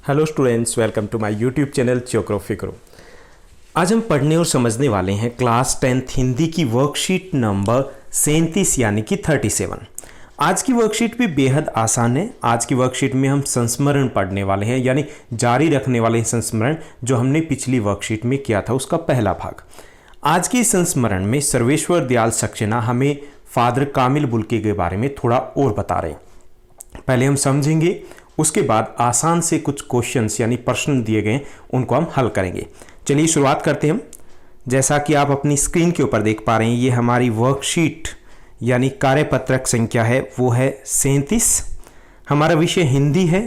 Hello students, welcome to my YouTube channel geography करो। आज हम पढ़ने और समझने वाले हैं क्लास 10th हिंदी की वर्कशीट नंबर 37 यानी कि 37। आज की वर्कशीट भी बेहद आसान है। आज की वर्कशीट में हम संस्मरण पढ़ने वाले हैं, यानी जारी रखने वाले संस्मरण जो हमने पिछली वर्कशीट में किया था उसका पहला भाग। आज के संस्मरण में सर्वेश्वर दयाल सक्सेना हमें फादर कामिल बुल्के के बारे में थोड़ा और बता रहे हैं। पहले हम समझेंगे, उसके बाद आसान से कुछ क्वेश्चंस यानी प्रश्न दिए गए उनको हम हल करेंगे। चलिए शुरुआत करते हैं हम। जैसा कि आप अपनी स्क्रीन के ऊपर देख पा रहे हैं, ये हमारी वर्कशीट यानी कार्यपत्रक संख्या है, वो है 37। हमारा विषय हिंदी है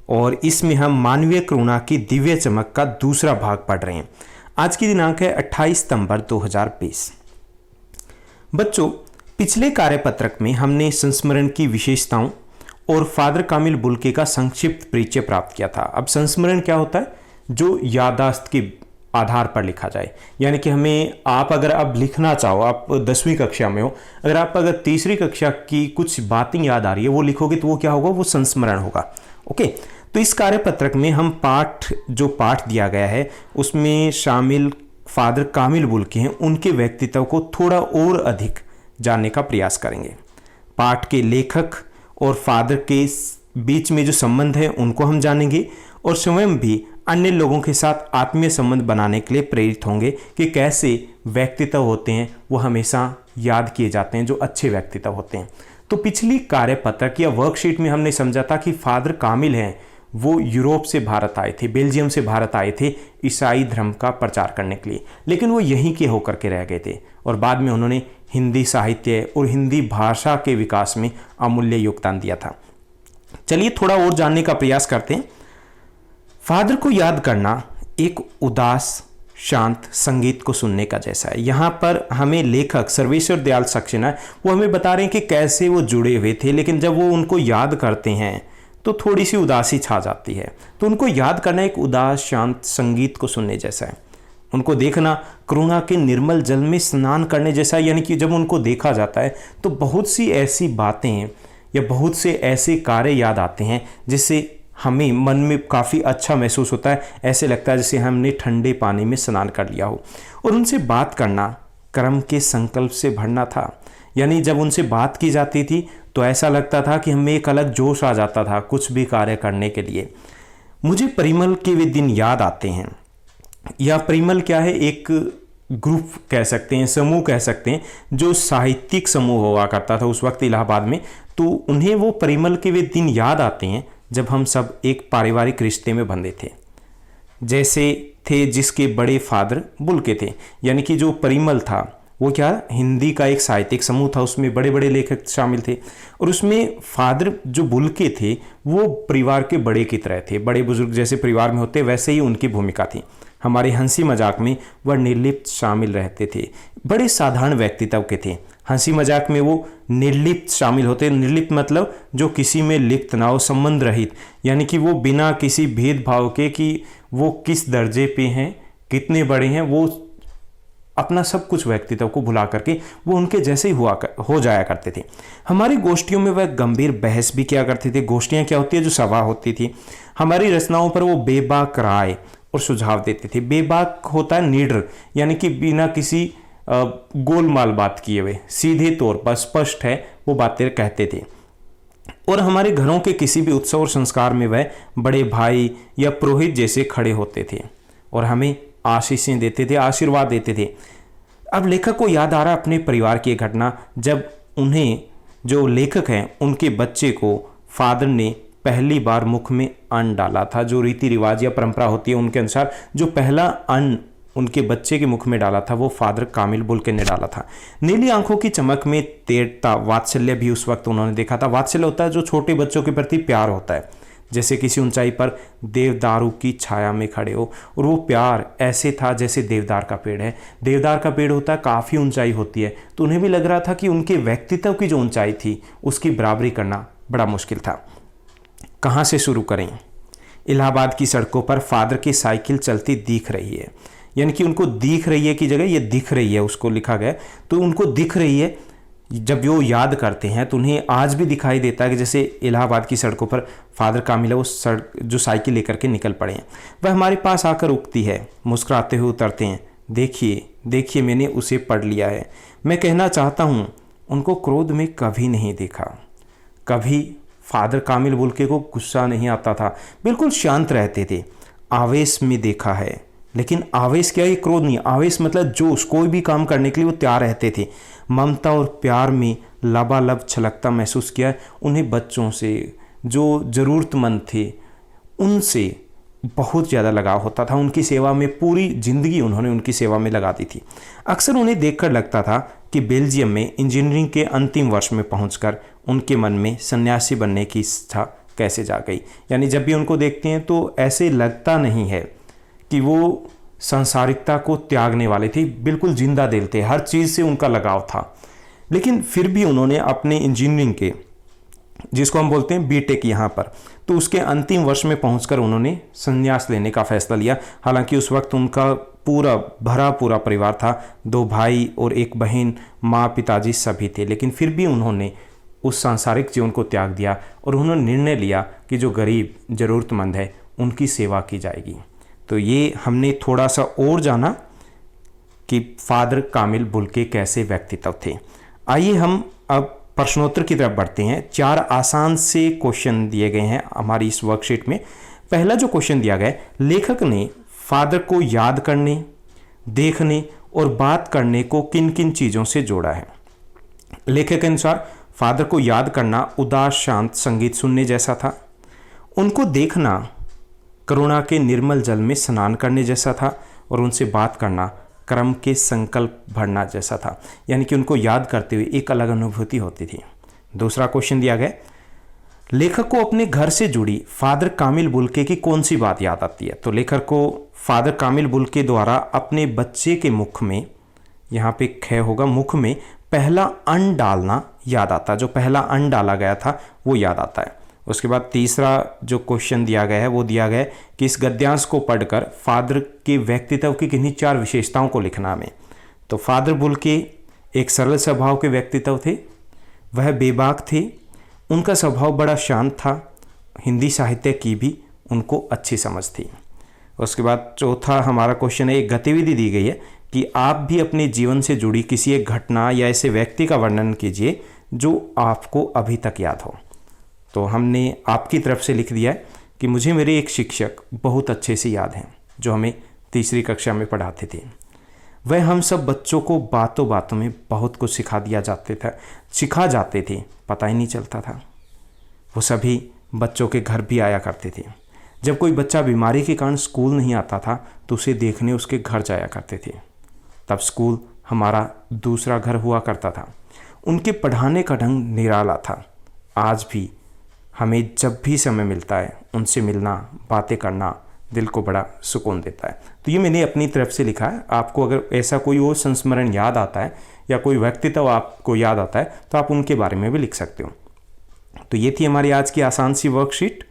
और इसमें हम मानवीय करुणा की दिव्य चमक का दूसरा भाग पढ़ रहे हैं। आज की दिनांक है 28 सितंबर 2020। बच्चों, पिछले कार्यपत्रक में हमने संस्मरण की विशेषताओं और फादर कामिल बुल्के का संक्षिप्त परिचय प्राप्त किया था। अब संस्मरण क्या होता है? जो याददाश्त के आधार पर लिखा जाए, यानी कि हमें आप अगर अब लिखना चाहो, आप 10वीं कक्षा में हो, अगर तीसरी कक्षा की कुछ बातें याद आ रही है वो लिखोगे तो वो क्या होगा? वो संस्मरण होगा। ओके, तो इस कार्यपत्रक में हम जो पाठ दिया गया है उसमें शामिल फादर कामिल बुल्के हैं, उनके व्यक्तित्व को थोड़ा और अधिक जानने का प्रयास करेंगे। पाठ के लेखक और फादर के बीच में जो संबंध है उनको हम जानेंगे और स्वयं भी अन्य लोगों के साथ आत्मीय संबंध बनाने के लिए प्रेरित होंगे कि कैसे व्यक्तित्व होते हैं वो हमेशा याद किए जाते हैं, जो अच्छे व्यक्तित्व होते हैं। तो पिछली कार्यपत्रक या वर्कशीट में हमने समझा था कि फादर कामिल हैं, वो यूरोप से भारत आए थे, बेल्जियम से भारत आए थे ईसाई धर्म का प्रचार करने के लिए, लेकिन वो यहीं के होकर के रह गए थे और बाद में उन्होंने हिंदी साहित्य और हिंदी भाषा के विकास में अमूल्य योगदान दिया था। चलिए थोड़ा और जानने का प्रयास करते हैं। फादर को याद करना एक उदास शांत संगीत को सुनने का जैसा है। यहाँ पर हमें लेखक सर्वेश्वर दयाल सक्सेना वो हमें बता रहे हैं कि कैसे वो जुड़े हुए थे, लेकिन जब वो उनको याद करते हैं तो थोड़ी सी उदासी छा जाती है। तो उनको याद करना एक उदास शांत संगीत को सुनने जैसा है। उनको देखना करुणा के निर्मल जल में स्नान करने जैसा है, यानी कि जब उनको देखा जाता है तो बहुत सी ऐसी बातें या बहुत से ऐसे कार्य याद आते हैं जिससे हमें मन में काफ़ी अच्छा महसूस होता है। ऐसे लगता है जैसे हमने ठंडे पानी में स्नान कर लिया हो। और उनसे बात करना कर्म के संकल्प से भरना था, यानी जब उनसे बात की जाती थी तो ऐसा लगता था कि हमें एक अलग जोश आ जाता था कुछ भी कार्य करने के लिए। मुझे परिमल के वे दिन याद आते हैं। या परिमल क्या है? एक ग्रुप कह सकते हैं, समूह कह सकते हैं, जो साहित्यिक समूह हुआ करता था उस वक्त इलाहाबाद में। तो उन्हें वो परिमल के वे दिन याद आते हैं जब हम सब एक पारिवारिक रिश्ते में बंधे थे, जैसे थे जिसके बड़े फादर बुल्के थे। यानी कि जो परिमल था वो क्या, हिंदी का एक साहित्यिक समूह था, उसमें बड़े बड़े लेखक शामिल थे और उसमें फादर जो बुल्के थे वो परिवार के बड़े की तरह थे। बड़े बुजुर्ग जैसे परिवार में होते वैसे ही उनकी भूमिका थी। हमारे हंसी मजाक में वह निर्लिप्त शामिल रहते थे, बड़े साधारण व्यक्तित्व के थे। हंसी मजाक में वो निर्लिप्त शामिल होते। निर्लिप्त मतलब जो किसी में लिप्त ना हो, संबंध रहित, यानी कि वो बिना किसी भेदभाव के कि वो किस दर्जे पे हैं, कितने बड़े हैं, वो अपना सब कुछ व्यक्तित्व को भुला करके वो उनके जैसे ही हो जाया करते थे। हमारी गोष्ठियों में वह गंभीर बहस भी किया करते थे। गोष्ठियाँ क्या होती है? जो सभा होती थी। हमारी रचनाओं पर वो बेबाक राय और सुझाव देते थे। बेबाक होता है निडर, यानी कि बिना किसी गोलमाल बात किए हुए, सीधे तौर पर स्पष्ट है वो बातें कहते थे। और हमारे घरों के किसी भी उत्सव और संस्कार में वह बड़े भाई या पुरोहित जैसे खड़े होते थे और हमें आशीषें देते थे, आशीर्वाद देते थे। अब लेखक को याद आ रहा अपने परिवार की एक घटना, जब उन्हें जो लेखक हैं उनके बच्चे को फादर ने पहली बार मुख में अन्न डाला था। जो रीति रिवाज या परंपरा होती है उनके अनुसार जो पहला अन्न उनके बच्चे के मुख में डाला था वो फादर कामिल बुल्के ने डाला था। नीली आंखों की चमक में तेरता वात्सल्य भी उस वक्त उन्होंने देखा था। वात्सल्य होता है जो छोटे बच्चों के प्रति प्यार होता है, जैसे किसी ऊंचाई पर देवदारू की छाया में खड़े हो, और वो प्यार ऐसे था जैसे देवदार का पेड़ है। देवदार का पेड़ होता है, काफ़ी ऊंचाई होती है, तो उन्हें भी लग रहा था कि उनके व्यक्तित्व की जो ऊंचाई थी उसकी बराबरी करना बड़ा मुश्किल था। कहाँ से शुरू करें? इलाहाबाद की सड़कों पर फादर की साइकिल चलती दिख रही है, यानी कि उनको दिख रही है की जगह ये दिख रही है उसको लिखा गया, तो उनको दिख रही है जब वो याद करते हैं तो उन्हें आज भी दिखाई देता है कि जैसे इलाहाबाद की सड़कों पर फादर कामिल है वो सड़क जो साइकिल लेकर के निकल पड़े हैं। वह हमारे पास आकर उगती है, मुस्कुराते हुए उतरते हैं, देखिए देखिए मैंने उसे पढ़ लिया है। मैं कहना चाहता हूँ उनको क्रोध में कभी नहीं देखा, कभी फादर कामिल बुल्के को गुस्सा नहीं आता था, बिल्कुल शांत रहते थे। आवेश में देखा है, लेकिन आवेश क्या है? क्रोध नहीं, आवेश मतलब जोश, कोई भी काम करने के लिए वो तैयार रहते थे। ममता और प्यार में लबालब छलकता महसूस किया। उन्हें बच्चों से, जो ज़रूरतमंद थे, उनसे बहुत ज़्यादा लगाव होता था। उनकी सेवा में पूरी ज़िंदगी उन्होंने उनकी सेवा में लगा दी थी। अक्सर उन्हें देखकर लगता था कि बेल्जियम में इंजीनियरिंग के अंतिम वर्ष में पहुंचकर उनके मन में सन्यासी बनने की इच्छा कैसे जा गई। यानी जब भी उनको देखते हैं तो ऐसे लगता नहीं है कि वो सांसारिकता को त्यागने वाले थे, बिल्कुल जिंदा दिल थे, हर चीज़ से उनका लगाव था। लेकिन फिर भी उन्होंने अपने इंजीनियरिंग के, जिसको हम बोलते हैं बीटेक यहाँ पर, तो उसके अंतिम वर्ष में पहुंचकर उन्होंने संन्यास लेने का फैसला लिया। हालांकि उस वक्त उनका पूरा परिवार था, 2 भाई और 1 बहन, माँ पिताजी सभी थे। लेकिन फिर भी उन्होंने उस सांसारिक जीवन को त्याग दिया और उन्होंने निर्णय लिया कि जो गरीब ज़रूरतमंद है उनकी सेवा की जाएगी। तो ये हमने थोड़ा सा और जाना कि फादर कामिल बुल्के कैसे व्यक्तित्व थे। आइए हम अब प्रश्नोत्तर की तरफ बढ़ते हैं। 4 आसान से क्वेश्चन दिए गए हैं हमारी इस वर्कशीट में। पहला जो क्वेश्चन दिया गया है, लेखक ने फादर को याद करने, देखने और बात करने को किन किन चीज़ों से जोड़ा है। लेखक के अनुसार फादर को याद करना उदास शांत संगीत सुनने जैसा था। उनको देखना करुणा के निर्मल जल में स्नान करने जैसा था। और उनसे बात करना कर्म के संकल्प भरना जैसा था। यानी कि उनको याद करते हुए एक अलग अनुभूति होती थी। दूसरा क्वेश्चन दिया गया, लेखक को अपने घर से जुड़ी फादर कामिल बुल्के की कौन सी बात याद आती है। तो लेखक को फादर कामिल बुल्के द्वारा अपने बच्चे के मुख में, यहाँ पे ख होगा, मुख में पहला अन्न डालना याद आता है। जो पहला अन्न डाला गया था वो याद आता है। उसके बाद तीसरा जो क्वेश्चन दिया गया है वो दिया गया है कि इस गद्यांश को पढ़कर फादर के व्यक्तित्व की किन्हीं 4 विशेषताओं को लिखना में। तो फादर बुल्के एक सरल स्वभाव के व्यक्तित्व थे, वह बेबाक थे, उनका स्वभाव बड़ा शांत था, हिंदी साहित्य की भी उनको अच्छी समझ थी। उसके बाद चौथा हमारा क्वेश्चन है, एक गतिविधि दी गई है कि आप भी अपने जीवन से जुड़ी किसी एक घटना या ऐसे व्यक्ति का वर्णन कीजिए जो आपको अभी तक याद हो। तो हमने आपकी तरफ से लिख दिया है कि मुझे मेरे एक शिक्षक बहुत अच्छे से याद हैं जो हमें 3री कक्षा में पढ़ाते थे। वह हम सब बच्चों को बातों बातों में बहुत कुछ सिखा जाते थे, पता ही नहीं चलता था। वो सभी बच्चों के घर भी आया करते थे। जब कोई बच्चा बीमारी के कारण स्कूल नहीं आता था तो उसे देखने उसके घर जाया करते थे। तब स्कूल हमारा दूसरा घर हुआ करता था। उनके पढ़ाने का ढंग निराला था। आज भी हमें जब भी समय मिलता है उनसे मिलना, बातें करना दिल को बड़ा सुकून देता है। तो ये मैंने अपनी तरफ से लिखा है। आपको अगर ऐसा कोई और संस्मरण याद आता है या कोई व्यक्तित्व आपको याद आता है तो आप उनके बारे में भी लिख सकते हो। तो ये थी हमारी आज की आसान सी वर्कशीट।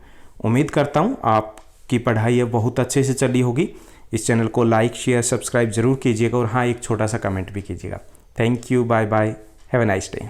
उम्मीद करता हूँ आपकी पढ़ाई अब बहुत अच्छे से चली होगी। इस चैनल को लाइक शेयर सब्सक्राइब जरूर कीजिएगा और हाँ, एक छोटा सा कमेंट भी कीजिएगा। Thank you, bye bye, have a nice day.